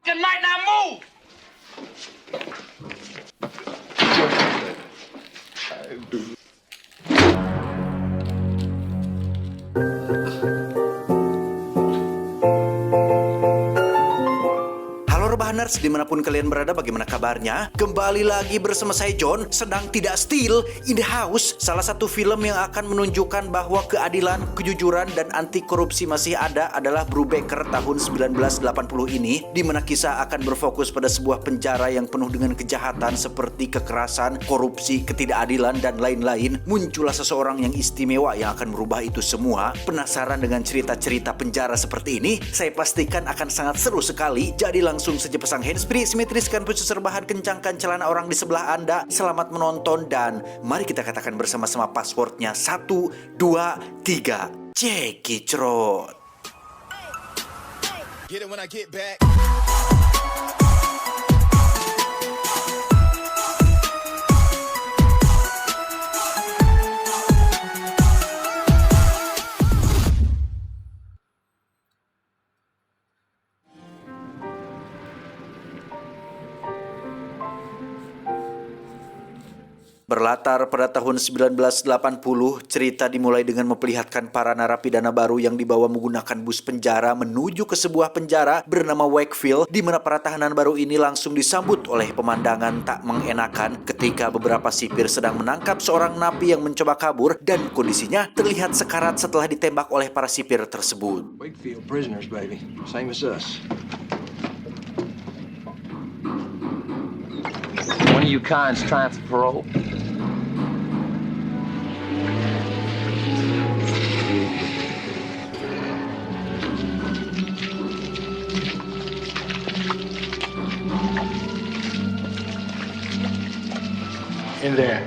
fucking night. Now move! Rebahaners, dimanapun kalian berada, bagaimana kabarnya? Kembali lagi bersama saya John, sedang tidak still in the house. Salah satu film yang akan menunjukkan bahwa keadilan, kejujuran, dan anti korupsi masih ada adalah Brubaker tahun 1980 ini, di mana kisah akan berfokus pada sebuah penjara yang penuh dengan kejahatan seperti kekerasan, korupsi, ketidakadilan, dan lain-lain. Muncullah seseorang yang istimewa yang akan merubah itu semua. Penasaran dengan cerita-cerita penjara seperti ini? Saya pastikan akan sangat seru sekali. Jadi langsung saja pasang handsfree, simetriskan pucuk serbahan, kencangkan celana orang di sebelah Anda. Selamat menonton dan mari kita katakan bersama-sama passwordnya 1, 2, 3. Cekicrot. Get it when I get back. Berlatar pada tahun 1980, cerita dimulai dengan memperlihatkan para narapidana baru yang dibawa menggunakan bus penjara menuju ke sebuah penjara bernama Wakefield, di mana para tahanan baru ini langsung disambut oleh pemandangan tak mengenakan ketika beberapa sipir sedang menangkap seorang napi yang mencoba kabur dan kondisinya terlihat sekarat setelah ditembak oleh para sipir tersebut. Wakefield prisoners, baby. Same as us. One of you kinds trying for parole? In there.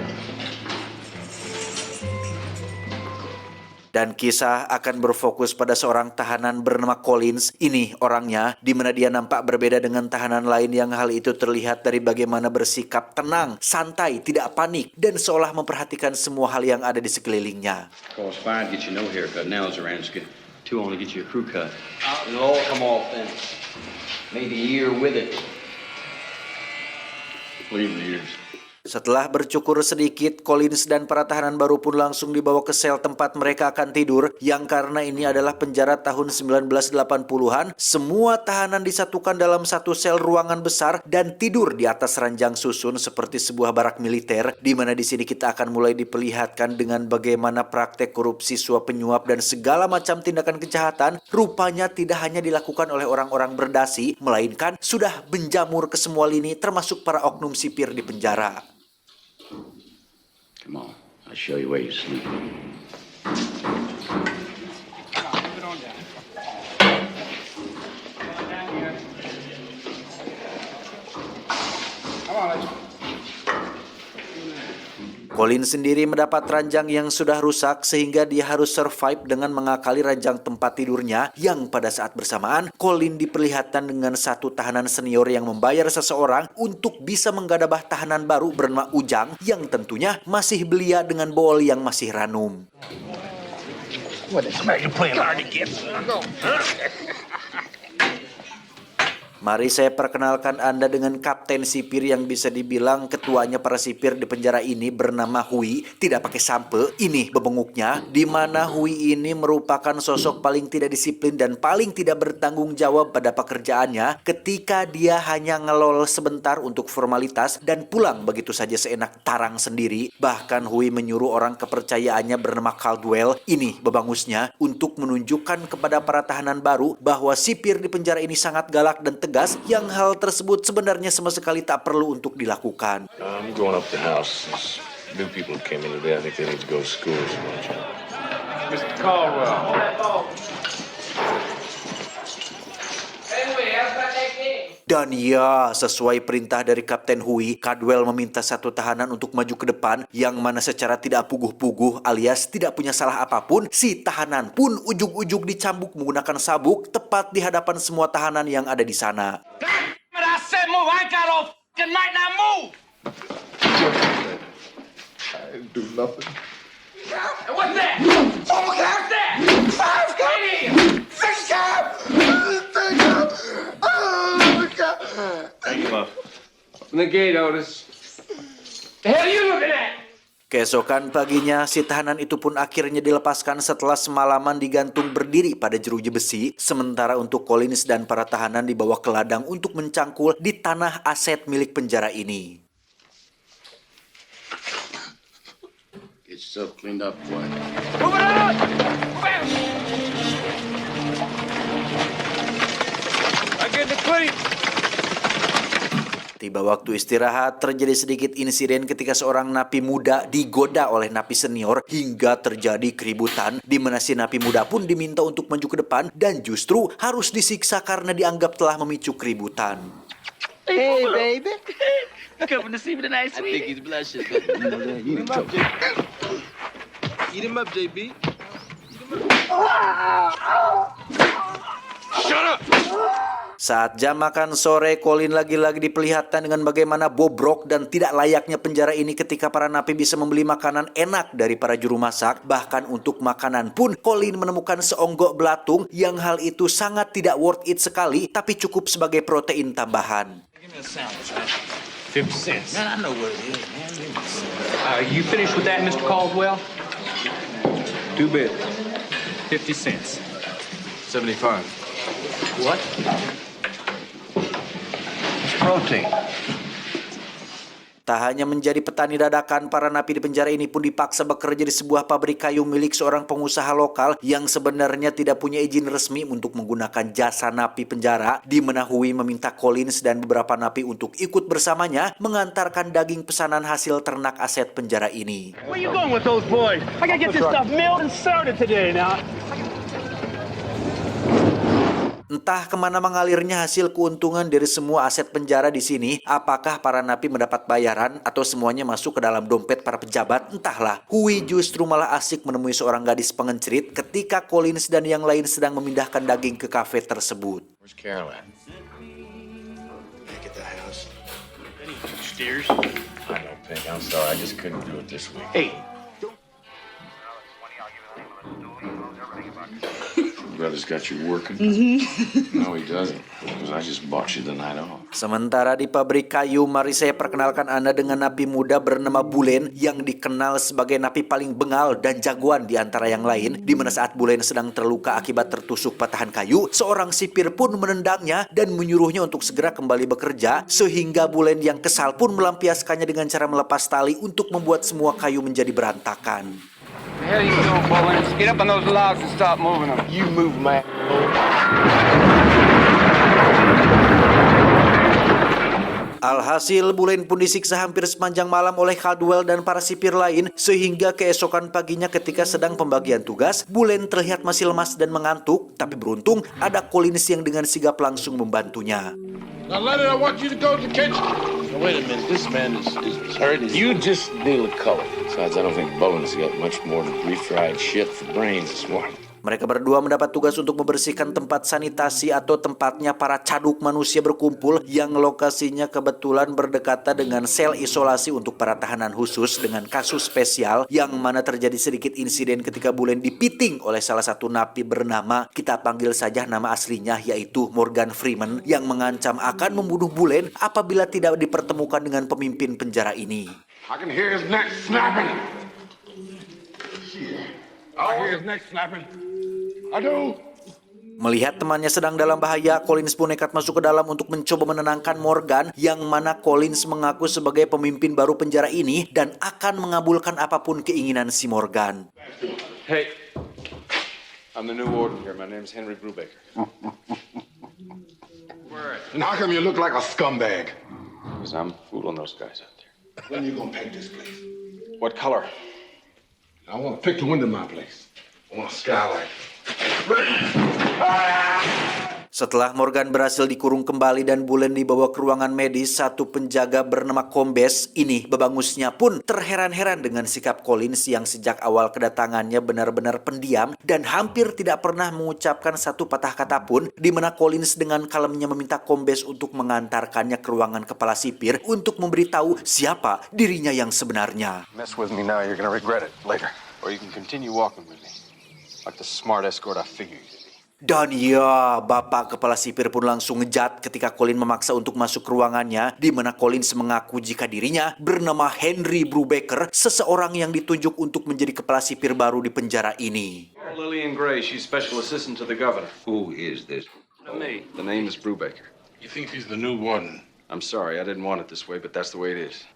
Dan kisah akan berfokus pada seorang tahanan bernama Collins. Ini orangnya, di mana dia nampak berbeda dengan tahanan lain yang hal itu terlihat dari bagaimana bersikap tenang, santai, tidak panik, dan seolah memperhatikan semua hal yang ada di sekelilingnya. Cost 5 get you no haircut. Nails around. Get 2 only get you a crew cut. It'll all come off then. Maybe a year with it. Leave the years. Setelah bercukur sedikit, Collins dan para tahanan baru pun langsung dibawa ke sel tempat mereka akan tidur, yang karena ini adalah penjara tahun 1980-an, semua tahanan disatukan dalam satu sel ruangan besar dan tidur di atas ranjang susun seperti sebuah barak militer, di mana di sini kita akan mulai diperlihatkan dengan bagaimana praktek korupsi, suap penyuap, dan segala macam tindakan kejahatan rupanya tidak hanya dilakukan oleh orang-orang berdasi, melainkan sudah menjamur ke semua lini termasuk para oknum sipir di penjara. Come on. I'll show you where you sleep. Colin sendiri mendapat ranjang yang sudah rusak sehingga dia harus survive dengan mengakali ranjang tempat tidurnya, yang pada saat bersamaan Colin diperlihatkan dengan satu tahanan senior yang membayar seseorang untuk bisa menggadabah tahanan baru bernama Ujang yang tentunya masih belia dengan bol yang masih ranum. Mari saya perkenalkan Anda dengan Kapten Sipir yang bisa dibilang ketuanya para sipir di penjara ini bernama Hui. Tidak pakai sampe, ini bebenguknya. Di mana Hui ini merupakan sosok paling tidak disiplin dan paling tidak bertanggung jawab pada pekerjaannya ketika dia hanya ngelol sebentar untuk formalitas dan pulang begitu saja seenak tarang sendiri. Bahkan Hui menyuruh orang kepercayaannya bernama Caldwell, ini bebangusnya, untuk menunjukkan kepada para tahanan baru bahwa sipir di penjara ini sangat galak dan tegas, yang hal tersebut sebenarnya sama sekali tak perlu untuk dilakukan. I'm going up the house. There's new people who came in today. I think they need to go to school. Mr. Caldwell. Dan ya, sesuai perintah dari Kapten Hui, Caldwell meminta satu tahanan untuk maju ke depan, yang mana secara tidak puguh-puguh alias tidak punya salah apapun, si tahanan pun ujug-ujug dicambuk menggunakan sabuk tepat di hadapan semua tahanan yang ada di sana. I said move. I ain't got all fucking night. Now move! I didn't do nothing. And what's that? Oh, my God! What's that? Five Right here! Six cab! Oh, my God! Open the gate, Otis. The hell you looking at? Keesokan paginya, si tahanan itu pun akhirnya dilepaskan setelah semalaman digantung berdiri pada jeruji besi, sementara untuk Collins dan para tahanan dibawa ke ladang untuk mencangkul di tanah aset milik penjara ini. Get yourself cleaned up, boy. Move it out! Move out! I get the clean. Tiba waktu istirahat, terjadi sedikit insiden ketika seorang napi muda digoda oleh napi senior hingga terjadi keributan di mana si napi muda pun diminta untuk maju ke depan dan justru harus disiksa karena dianggap telah memicu keributan. Hey, baby. Coming to see me tonight, I think he's blushing. Eat him up, JB. Shut up! Saat jam makan sore, Colin lagi-lagi diperlihatkan dengan bagaimana bobrok dan tidak layaknya penjara ini ketika para napi bisa membeli makanan enak dari para juru masak. Bahkan untuk makanan pun, Colin menemukan seonggok belatung yang hal itu sangat tidak worth it sekali, tapi cukup sebagai protein tambahan. Give me a sandwich, man. 50 cents. Man, I know what it is, man. Give me some. You finished with that, Mr. Caldwell? Two bit. 50 cents. 75. What? It's protein. Tak hanya menjadi petani dadakan, para napi di penjara ini pun dipaksa bekerja di sebuah pabrik kayu milik seorang pengusaha lokal yang sebenarnya tidak punya izin resmi untuk menggunakan jasa napi penjara, di mana Hui meminta Collins dan beberapa napi untuk ikut bersamanya mengantarkan daging pesanan hasil ternak aset penjara ini. Where you going with those boys? I gotta get this stuff milled and sorted today now. Entah kemana mengalirnya hasil keuntungan dari semua aset penjara di sini. Apakah para napi mendapat bayaran atau semuanya masuk ke dalam dompet para pejabat? Entahlah. Hui justru malah asik menemui seorang gadis pengencirit ketika Collins dan yang lain sedang memindahkan daging ke kafe tersebut. Where's Carol at? Back at the house. Steers. I know, Pink. I'm sorry. I just couldn't do it this week. Hey, Brother's got you working. No, he doesn't. Because I just bought you the night off. Sementara di pabrik kayu, mari saya perkenalkan Anda dengan napi muda bernama Bulen yang dikenal sebagai napi paling bengal dan jagoan di antara yang lain. Di mana saat Bulen sedang terluka akibat tertusuk patahan kayu, seorang sipir pun menendangnya dan menyuruhnya untuk segera kembali bekerja, sehingga Bulen yang kesal pun melampiaskannya dengan cara melepas tali untuk membuat semua kayu menjadi berantakan. the hell you doing, Bullens? Get up on those logs and stop moving them. You move, man. Alhasil, Bulen pun disiksa hampir sepanjang malam oleh Caldwell dan para sipir lain, sehingga keesokan paginya ketika sedang pembagian tugas, Bulen terlihat masih lemas dan mengantuk, tapi beruntung ada Collins yang dengan sigap langsung membantunya. Now, Leonard, I want you to go to the kitchen. Now, wait a minute. This man is hurt. You just deal with color. Besides, I don't think Bowen's got much more than refried shit for brains this morning. Mereka berdua mendapat tugas untuk membersihkan tempat sanitasi atau tempatnya para caduk manusia berkumpul yang lokasinya kebetulan berdekatan dengan sel isolasi untuk para tahanan khusus dengan kasus spesial, yang mana terjadi sedikit insiden ketika Bulen dipiting oleh salah satu napi bernama, kita panggil saja nama aslinya, yaitu Morgan Freeman, yang mengancam akan membunuh Bulen apabila tidak dipertemukan dengan pemimpin penjara ini. I can hear his neck snapping. I hear his neck snapping. Aduh. Melihat temannya sedang dalam bahaya, Collins pun nekat masuk ke dalam untuk mencoba menenangkan Morgan, yang mana Collins mengaku sebagai pemimpin baru penjara ini dan akan mengabulkan apapun keinginan si Morgan. Hey, I'm the new warden here. My name's Henry Brubaker. And how come you look like a scumbag? Because I'm fooling those guys out there. When you gonna paint this place? What color? I want to pick the window in my place. I want a skylight. Setelah Morgan berhasil dikurung kembali dan Bulen dibawa ke ruangan medis, satu penjaga bernama Kombes ini bebangusnya pun terheran-heran dengan sikap Collins yang sejak awal kedatangannya benar-benar pendiam dan hampir tidak pernah mengucapkan satu patah kata pun, di mana Collins dengan kalemnya meminta Kombes untuk mengantarkannya ke ruangan kepala sipir untuk memberitahu siapa dirinya yang sebenarnya. Mess with me now, you're gonna regret it later. Or you can continue walking with me. Like the smart escort I figured you'd be. Dan ya, bapak kepala sipir pun langsung ngejat ketika Colin memaksa untuk masuk ke ruangannya, di mana Collins mengaku jika dirinya bernama Henry Brubaker, seseorang yang ditunjuk untuk menjadi kepala sipir baru di penjara ini. Lillian Gray, she's special assistant to the governor. Who is this? Me. The name is Brubaker. You think he's the new warden? I'm sorry, I didn't want it this way, but that's the way it is.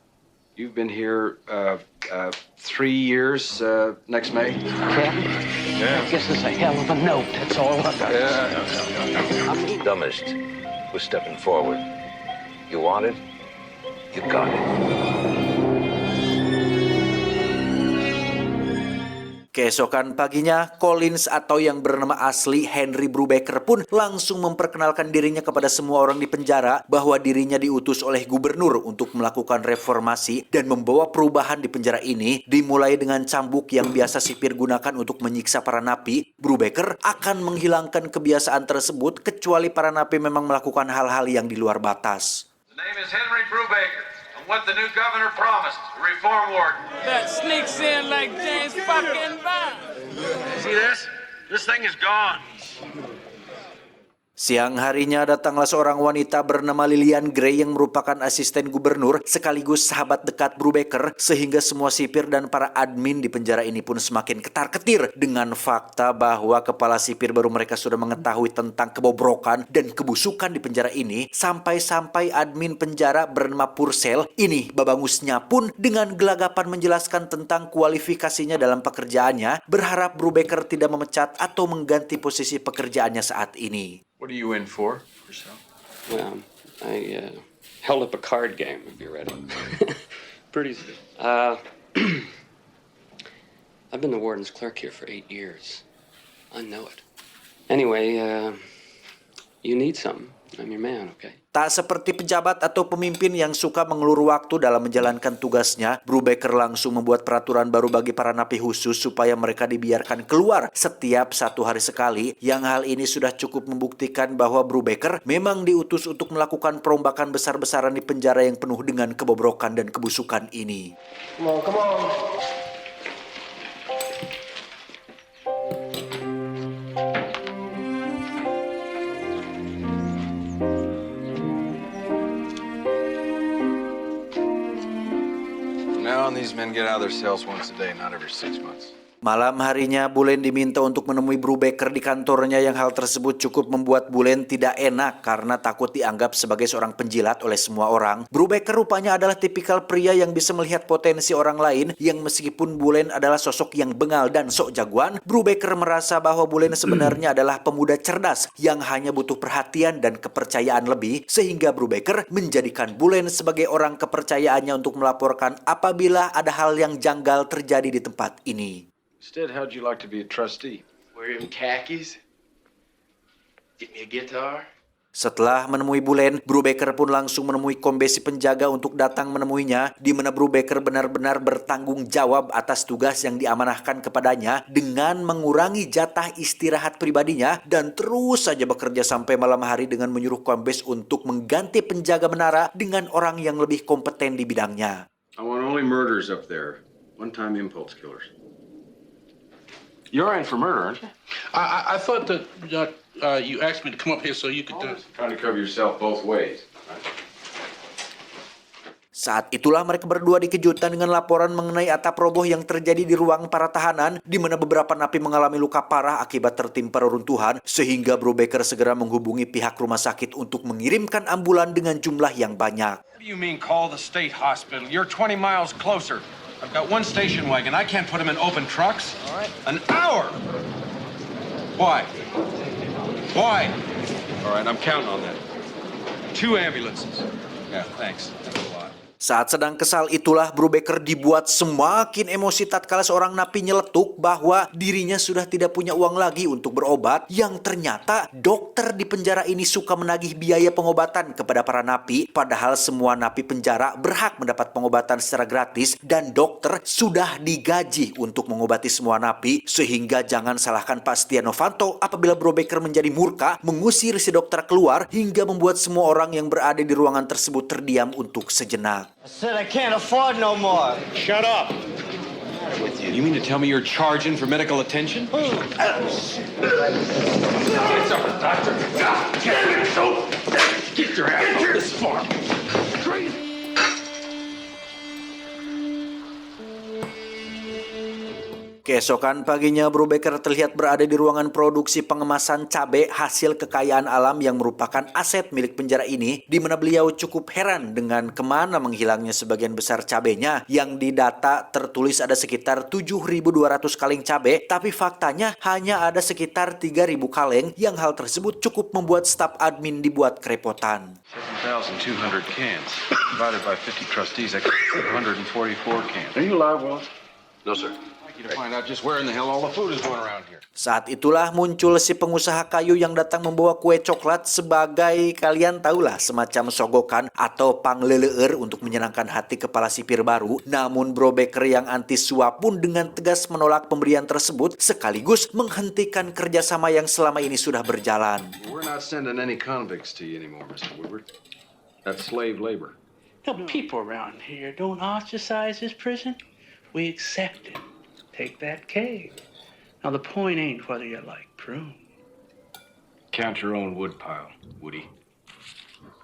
You've been here 3 years next May. I guess it's a hell of a note, that's all. The dumbest was stepping forward. You want it? You got it. Keesokan paginya, Collins atau yang bernama asli Henry Brubaker pun langsung memperkenalkan dirinya kepada semua orang di penjara bahwa dirinya diutus oleh gubernur untuk melakukan reformasi dan membawa perubahan di penjara ini, dimulai dengan cambuk yang biasa sipir gunakan untuk menyiksa para napi. Brubaker akan menghilangkan kebiasaan tersebut kecuali para napi memang melakukan hal-hal yang di luar batas. The name is Henry Brubaker. What the new governor promised, a reform warden. That sneaks in like James fucking Bond. See this? This thing is gone. Siang harinya datanglah seorang wanita bernama Lillian Gray yang merupakan asisten gubernur sekaligus sahabat dekat Brubaker, sehingga semua sipir dan para admin di penjara ini pun semakin ketar-ketir dengan fakta bahwa kepala sipir baru mereka sudah mengetahui tentang kebobrokan dan kebusukan di penjara ini, sampai-sampai admin penjara bernama Purcell ini babangusnya pun dengan gelagapan menjelaskan tentang kualifikasinya dalam pekerjaannya, berharap Brubaker tidak memecat atau mengganti posisi pekerjaannya saat ini. What are you in for, Purcell? Well, I held up a card game, if you're ready. Pretty soon. I've been the warden's clerk here for 8 years. I know it. Anyway, you need something. I'm your man, okay? Tak seperti pejabat atau pemimpin yang suka mengelur waktu dalam menjalankan tugasnya, Brubaker langsung membuat peraturan baru bagi para napi khusus supaya mereka dibiarkan keluar setiap 1 hari sekali, yang hal ini sudah cukup membuktikan bahwa Brubaker memang diutus untuk melakukan perombakan besar-besaran di penjara yang penuh dengan kebobrokan dan kebusukan ini. Come on. Now these men get out of their cells once a day, not every 6 months. Malam harinya, Bulen diminta untuk menemui Brubaker di kantornya, yang hal tersebut cukup membuat Bulen tidak enak karena takut dianggap sebagai seorang penjilat oleh semua orang. Brubaker rupanya adalah tipikal pria yang bisa melihat potensi orang lain, yang meskipun Bulen adalah sosok yang bengal dan sok jagoan, Brubaker merasa bahwa Bulen sebenarnya adalah pemuda cerdas yang hanya butuh perhatian dan kepercayaan lebih, sehingga Brubaker menjadikan Bulen sebagai orang kepercayaannya untuk melaporkan apabila ada hal yang janggal terjadi di tempat ini. Instead, how'd you like to be a trustee? Wearing khakis? Get me a guitar? Setelah menemui Bulen, Brubaker pun langsung menemui kombesi penjaga untuk datang menemuinya, di mana Brubaker benar-benar bertanggung jawab atas tugas yang diamanahkan kepadanya dengan mengurangi jatah istirahat pribadinya dan terus saja bekerja sampai malam hari dengan menyuruh kombes untuk mengganti penjaga menara dengan orang yang lebih kompeten di bidangnya. I want only murders up there. One-time impulse killers. You're in for murder, aren't you? I thought that you asked me to come up here so you could do it. Trying to cover yourself both ways. Right? Saat itulah mereka berdua dikejutkan dengan laporan mengenai atap roboh yang terjadi di ruang para tahanan, di mana beberapa napi mengalami luka parah akibat tertimpa reruntuhan, sehingga Brubaker segera menghubungi pihak rumah sakit untuk mengirimkan ambulan dengan jumlah yang banyak. What do you mean call the state hospital? You're 20 miles closer. I've got one station wagon. I can't put them in open trucks. All right. An hour. Why? Why? All right, I'm counting on that. 2 ambulances. Yeah, thanks. That's a lot. Saat sedang kesal itulah Brubaker dibuat semakin emosi tatkala seorang napi nyeletuk bahwa dirinya sudah tidak punya uang lagi untuk berobat, yang ternyata dokter di penjara ini suka menagih biaya pengobatan kepada para napi, padahal semua napi penjara berhak mendapat pengobatan secara gratis dan dokter sudah digaji untuk mengobati semua napi, sehingga jangan salahkan Pak Setia Novanto apabila Brubaker menjadi murka, mengusir si dokter keluar hingga membuat semua orang yang berada di ruangan tersebut terdiam untuk sejenak. I said I can't afford no more. Shut up. With You mean to tell me you're charging for medical attention? It's over, doctor. Get your ass off this farm. Keesokan paginya, Brubaker terlihat berada di ruangan produksi pengemasan cabai hasil kekayaan alam yang merupakan aset milik penjara ini, di mana beliau cukup heran dengan kemana menghilangnya sebagian besar cabainya. Yang didata tertulis ada sekitar 7.200 kaleng cabai, tapi faktanya hanya ada sekitar 3.000 kaleng, yang hal tersebut cukup membuat staf admin dibuat kerepotan. 7,200 cans. Divided by 50 trustees, I got 144 cans. Are you alive, Wallace? No, sir. You to find out just where in the hell all the food is going around here. Saat itulah muncul si pengusaha kayu yang datang membawa kue coklat sebagai, kalian tahulah, semacam sogokan atau pangleleur untuk menyenangkan hati kepala sipir baru. Namun Brubaker yang anti suap pun dengan tegas menolak pemberian tersebut, sekaligus menghentikan kerjasama yang selama ini sudah berjalan. We're not sending any convicts to you anymore, Mr. Woodward. That's slave labor. The people around here don't ostracize this prison. We accept it. Take that cake. Now the point ain't whether you like prune. Count your own wood pile, Woody.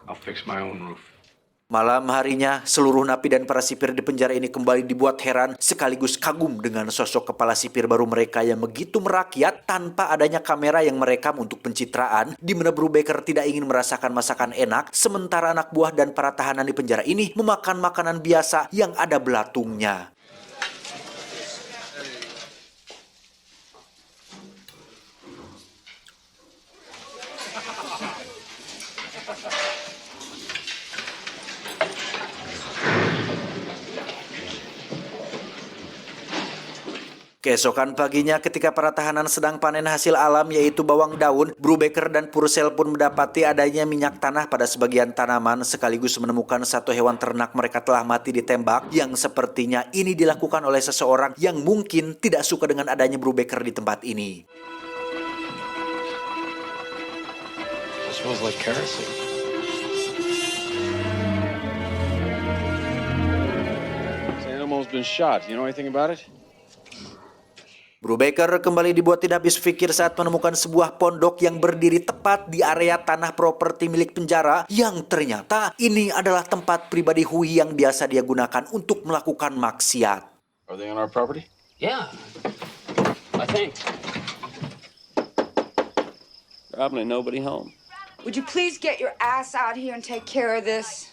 I'll fix my own roof. Malam harinya, seluruh napi dan para sipir di penjara ini kembali dibuat heran sekaligus kagum dengan sosok kepala sipir baru mereka yang begitu merakyat tanpa adanya kamera yang merekam untuk pencitraan, di mana Brubaker tidak ingin merasakan masakan enak, sementara anak buah dan para tahanan di penjara ini memakan makanan biasa yang ada belatungnya. Keesokan paginya ketika para tahanan sedang panen hasil alam yaitu bawang daun, Brubaker dan Purcell pun mendapati adanya minyak tanah pada sebagian tanaman sekaligus menemukan satu hewan ternak mereka telah mati ditembak yang sepertinya ini dilakukan oleh seseorang yang mungkin tidak suka dengan adanya Brubaker di tempat ini. It smells like kerosene. This animal's been shot. You know anything about it? Brubaker kembali dibuat tidak habis pikir saat menemukan sebuah pondok yang berdiri tepat di area tanah properti milik penjara yang ternyata ini adalah tempat pribadi Hui yang biasa dia gunakan untuk melakukan maksiat. Are they on our property? Yeah, I think. Probably nobody home. Would you please get your ass out here and take care of this?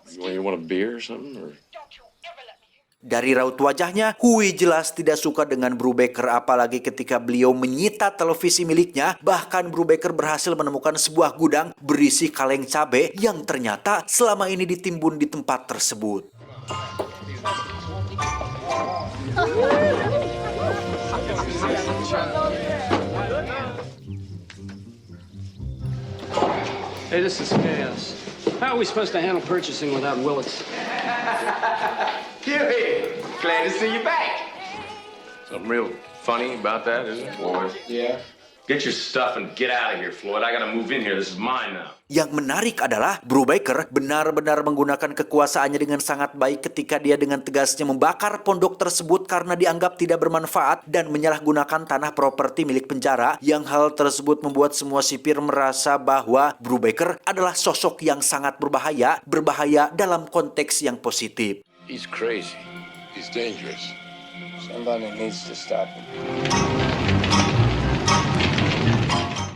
You want a beer or something? Or... Dari raut wajahnya, Hui jelas tidak suka dengan Brubaker, apalagi ketika beliau menyita televisi miliknya. Bahkan Brubaker berhasil menemukan sebuah gudang berisi kaleng cabai yang ternyata selama ini ditimbun di tempat tersebut. Hey, this is chaos. How are we supposed to handle purchasing without Willits? Huey, glad to see you back. Something real funny about that, isn't it, Floyd? Yeah. Get your stuff and get out of here, Floyd. I gotta move in here. This is mine now. Yang menarik adalah Brubaker benar-benar menggunakan kekuasaannya dengan sangat baik ketika dia dengan tegasnya membakar pondok tersebut karena dianggap tidak bermanfaat dan menyalahgunakan tanah properti milik penjara, yang hal tersebut membuat semua sipir merasa bahwa Brubaker adalah sosok yang sangat berbahaya dalam konteks yang positif. He's crazy. He's dangerous. Somebody needs to stop him.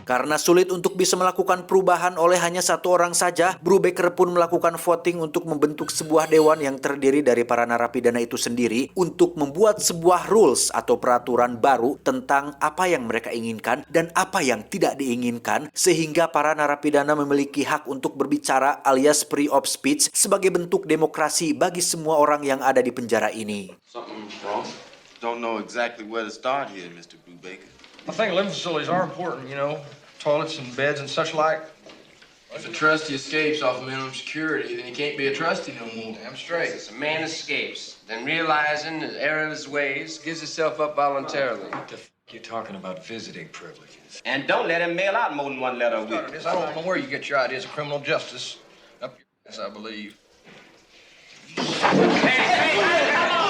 Karena sulit untuk bisa melakukan perubahan oleh hanya satu orang saja, Brubaker pun melakukan voting untuk membentuk sebuah dewan yang terdiri dari para narapidana itu sendiri untuk membuat sebuah rules atau peraturan baru tentang apa yang mereka inginkan dan apa yang tidak diinginkan, sehingga para narapidana memiliki hak untuk berbicara alias free of speech sebagai bentuk demokrasi bagi semua orang yang ada di penjara ini. Something wrong? Don't know exactly where to start here, Mr. Brubaker. I think living facilities are important, you know. Toilets and beds and such like. If a trustee escapes off of minimum security, then he can't be a trustee no more. Damn straight. If a man escapes, then realizing the error of his ways, gives himself up voluntarily. What the f*** you talking about visiting privileges? And don't let him mail out more than one letter a week. I don't know where you get your ideas of criminal justice. Up your ass, I believe. Hey, come on!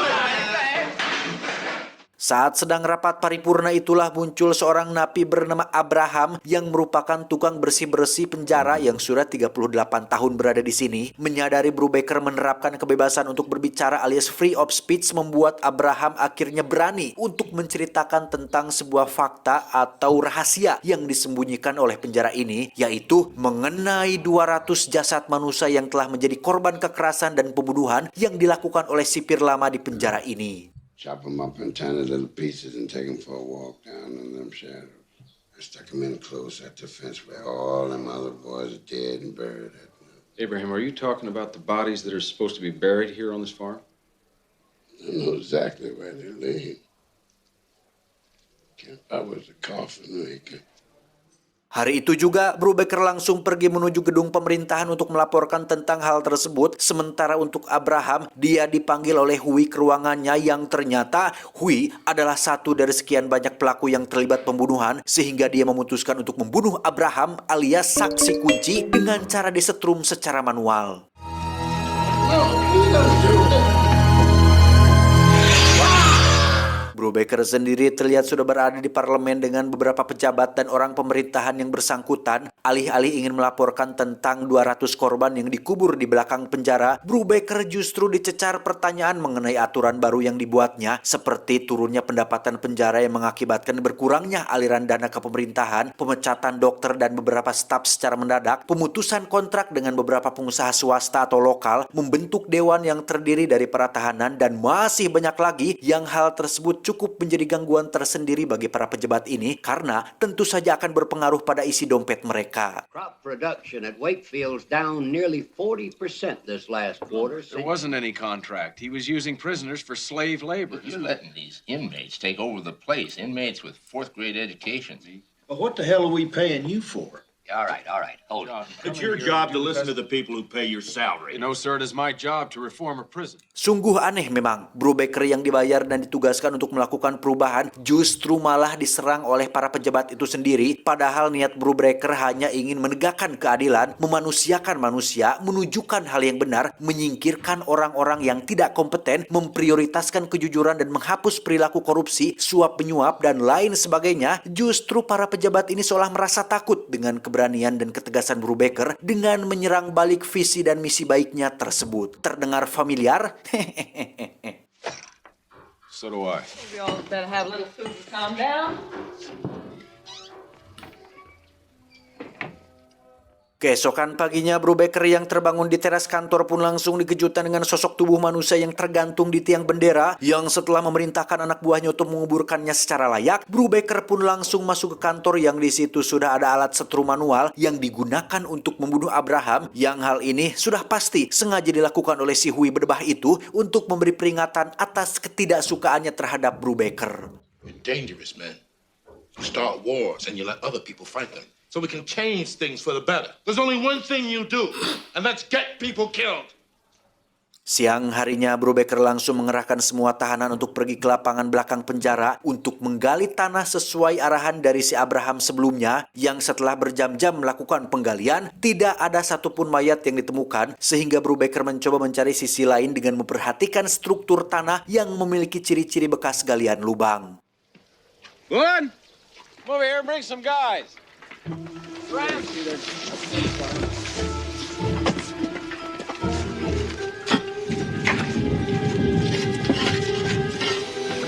Saat sedang rapat paripurna itulah muncul seorang napi bernama Abraham yang merupakan tukang bersih-bersih penjara yang sudah 38 tahun berada di sini. Menyadari Brubaker menerapkan kebebasan untuk berbicara alias free of speech membuat Abraham akhirnya berani untuk menceritakan tentang sebuah fakta atau rahasia yang disembunyikan oleh penjara ini, yaitu mengenai 200 jasad manusia yang telah menjadi korban kekerasan dan pembunuhan yang dilakukan oleh sipir lama di penjara ini. Chop them up in tiny little pieces and take them for a walk down in them shadows. I stuck them in close at the fence where all them other boys are dead and buried at night. Abraham, are you talking about the bodies that are supposed to be buried here on this farm? I know exactly where they lay. I was a coffin maker. Hari itu juga, Brubaker langsung pergi menuju gedung pemerintahan untuk melaporkan tentang hal tersebut. Sementara untuk Abraham, dia dipanggil oleh Hui ke ruangannya yang ternyata Hui adalah satu dari sekian banyak pelaku yang terlibat pembunuhan, sehingga dia memutuskan untuk membunuh Abraham alias saksi kunci dengan cara disetrum secara manual. Brubaker sendiri terlihat sudah berada di parlemen dengan beberapa pejabat dan orang pemerintahan yang bersangkutan. Alih-alih ingin melaporkan tentang 200 korban yang dikubur di belakang penjara, Brubaker justru dicecar pertanyaan mengenai aturan baru yang dibuatnya, seperti turunnya pendapatan penjara yang mengakibatkan berkurangnya aliran dana ke pemerintahan, pemecatan dokter dan beberapa staf secara mendadak, pemutusan kontrak dengan beberapa pengusaha swasta atau lokal, membentuk dewan yang terdiri dari para tahanan, dan masih banyak lagi yang hal tersebut cukup menjadi gangguan tersendiri bagi para pejabat ini karena tentu saja akan berpengaruh pada isi dompet mereka. Crop production at Wakefield's down nearly 40% this last quarter. There wasn't any contract. He was using prisoners for slave labor. You're letting these inmates take over the place. Inmates with fourth-grade educations. Well, what the hell are we paying you for? All right, hold on. It's your job to listen to the people who pay your salary. No, sir, it is my job to reform a prison. Sungguh aneh memang, Brubaker yang dibayar dan ditugaskan untuk melakukan perubahan justru malah diserang oleh para pejabat itu sendiri, padahal niat Brubaker hanya ingin menegakkan keadilan, memanusiakan manusia, menunjukkan hal yang benar, menyingkirkan orang-orang yang tidak kompeten, memprioritaskan kejujuran dan menghapus perilaku korupsi, suap penyuap, dan lain sebagainya. Justru para pejabat ini seolah merasa takut dengan keberanian dan ketegasan Brubaker dengan menyerang balik visi dan misi baiknya tersebut. Terdengar familiar? So do I. We all better have a little food and calm down. Keesokan paginya, Brubaker yang terbangun di teras kantor pun langsung dikejutkan dengan sosok tubuh manusia yang tergantung di tiang bendera, yang setelah memerintahkan anak buahnya untuk menguburkannya secara layak, Brubaker pun langsung masuk ke kantor yang di situ sudah ada alat setrum manual yang digunakan untuk membunuh Abraham, yang hal ini sudah pasti sengaja dilakukan oleh si Hui berdebah itu untuk memberi peringatan atas ketidaksukaannya terhadap Brubaker. You're dangerous, man. You start wars and you let other people fight them. So we can change things for the better. There's only one thing you do, and that's get people killed. Siang harinya, Brubaker langsung mengerahkan semua tahanan untuk pergi ke lapangan belakang penjara untuk menggali tanah sesuai arahan dari si Abraham sebelumnya, yang setelah berjam-jam melakukan penggalian, tidak ada satupun mayat yang ditemukan, sehingga Brubaker mencoba mencari sisi lain dengan memperhatikan struktur tanah yang memiliki ciri-ciri bekas galian lubang. Glenn, come over here and bring some guys.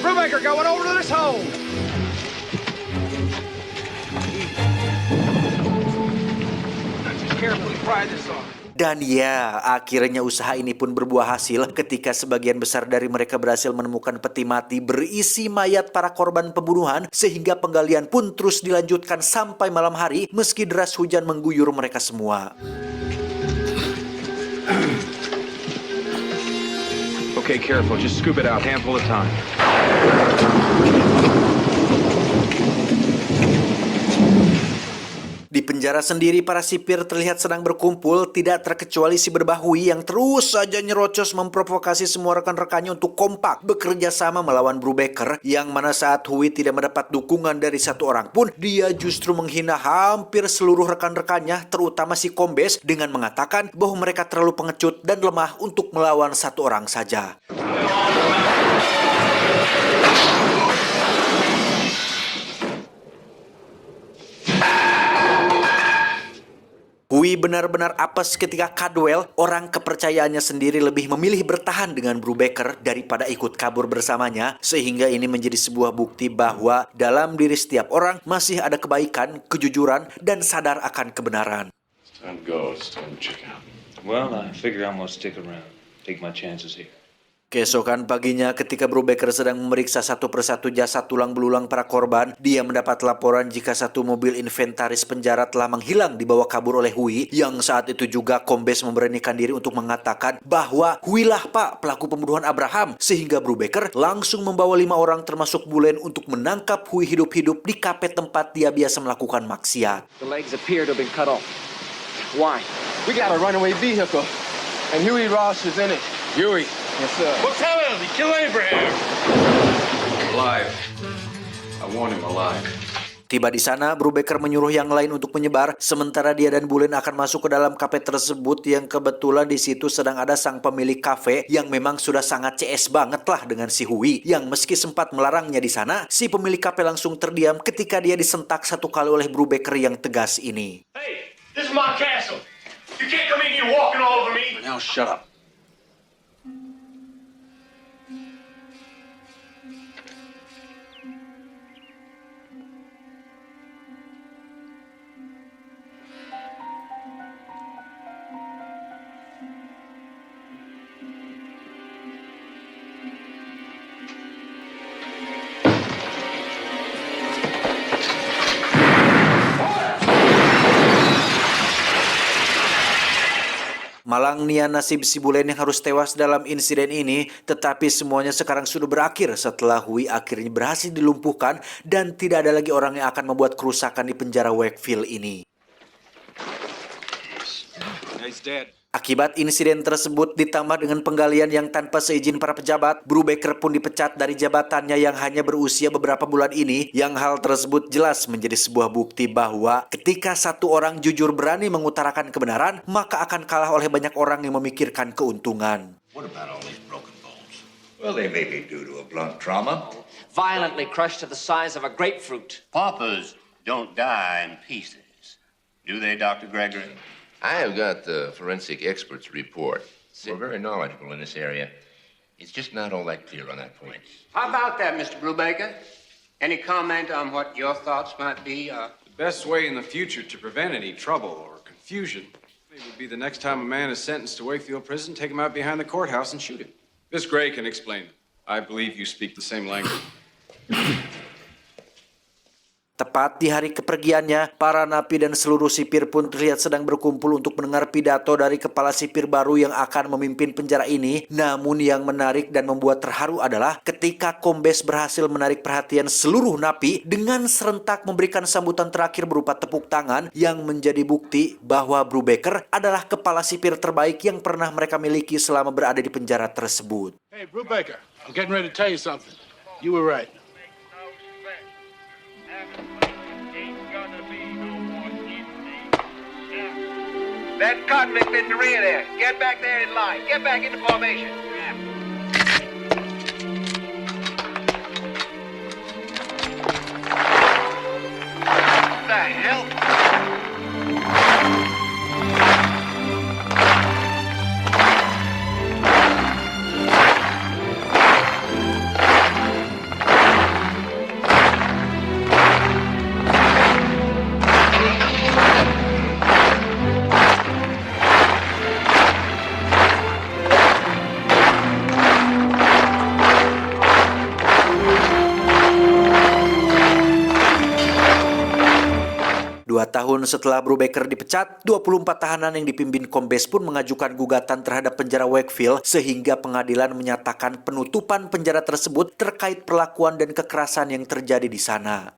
Brubaker going over to this hole. Just carefully pry this off. Dan ya, akhirnya usaha ini pun berbuah hasil ketika sebagian besar dari mereka berhasil menemukan peti mati berisi mayat para korban pembunuhan, sehingga penggalian pun terus dilanjutkan sampai malam hari meski deras hujan mengguyur mereka semua. Okay, careful. Just scoop it out, handful at a time. Di penjara sendiri, para sipir terlihat sedang berkumpul, tidak terkecuali si berbah Hui yang terus saja nyerocos memprovokasi semua rekan-rekannya untuk kompak bekerja sama melawan Brubaker, yang mana saat Hui tidak mendapat dukungan dari satu orang pun, dia justru menghina hampir seluruh rekan-rekannya, terutama si Kombes, dengan mengatakan bahwa mereka terlalu pengecut dan lemah untuk melawan satu orang saja. Hui benar-benar apes ketika Caldwell, orang kepercayaannya sendiri, lebih memilih bertahan dengan Brubaker daripada ikut kabur bersamanya, sehingga ini menjadi sebuah bukti bahwa dalam diri setiap orang masih ada kebaikan, kejujuran, dan sadar akan kebenaran. It's time to go. It's time to check out. Well, I figure I'm gonna stick around. Take my chances here. Keesokan paginya ketika Brubaker sedang memeriksa satu persatu jasad tulang belulang para korban, dia mendapat laporan jika satu mobil inventaris penjara telah menghilang dibawa kabur oleh Hui, yang saat itu juga Kombes memberanikan diri untuk mengatakan bahwa Hui lah Pak pelaku pembunuhan Abraham, sehingga Brubaker langsung membawa 5 orang termasuk Bulen untuk menangkap Hui hidup-hidup di kafe tempat dia biasa melakukan maksiat. The legs appear to have been cut off. Why? We got a runaway vehicle, and Huey Ross is in it. Huey. Yes, sir. Well, tell him he killed Abraham. Alive. I want him alive. Tiba di sana, Brubaker menyuruh yang lain untuk menyebar, sementara dia dan Bulen akan masuk ke dalam kafe tersebut yang kebetulan di situ sedang ada sang pemilik kafe yang memang sudah sangat CS banget lah dengan si Hui, yang meski sempat melarangnya di sana, si pemilik kafe langsung terdiam ketika dia disentak satu kali oleh Brubaker yang tegas ini. Hey, this is my castle. You can't come in here walking all over me. Now shut up. Malangnya nasib si Bulen yang harus tewas dalam insiden ini, tetapi semuanya sekarang sudah berakhir setelah Hui akhirnya berhasil dilumpuhkan dan tidak ada lagi orang yang akan membuat kerusakan di penjara Wakefield ini. He's dead. Akibat insiden tersebut ditambah dengan penggalian yang tanpa seizin para pejabat, Brubaker pun dipecat dari jabatannya yang hanya berusia beberapa bulan ini, yang hal tersebut jelas menjadi sebuah bukti bahwa ketika satu orang jujur berani mengutarakan kebenaran, maka akan kalah oleh banyak orang yang memikirkan keuntungan. What about all these broken bones? Well, they may be due to a blunt trauma. Violently crushed to the size of a grapefruit. Paupers don't die in pieces, do they, Dr. Gregory? I have got the forensic expert's report. We're very knowledgeable in this area. It's just not all that clear on that point. How about that, Mr. Brubaker? Any comment on what your thoughts might be? The best way in the future to prevent any trouble or confusion would be the next time a man is sentenced to Wakefield Prison, take him out behind the courthouse and shoot him. Miss Gray can explain. I believe you speak the same language. Tepat di hari kepergiannya, para napi dan seluruh sipir pun terlihat sedang berkumpul untuk mendengar pidato dari kepala sipir baru yang akan memimpin penjara ini. Namun yang menarik dan membuat terharu adalah ketika Kombes berhasil menarik perhatian seluruh napi dengan serentak memberikan sambutan terakhir berupa tepuk tangan yang menjadi bukti bahwa Brubaker adalah kepala sipir terbaik yang pernah mereka miliki selama berada di penjara tersebut. Hey, Brubaker, I'm getting ready to tell you something. You were right. That convict in the rear there. Get back there in line. Get back into formation. What the hell? Tahun setelah Brubaker dipecat, 24 tahanan yang dipimpin Kombes pun mengajukan gugatan terhadap penjara Wakefield sehingga pengadilan menyatakan penutupan penjara tersebut terkait perlakuan dan kekerasan yang terjadi di sana.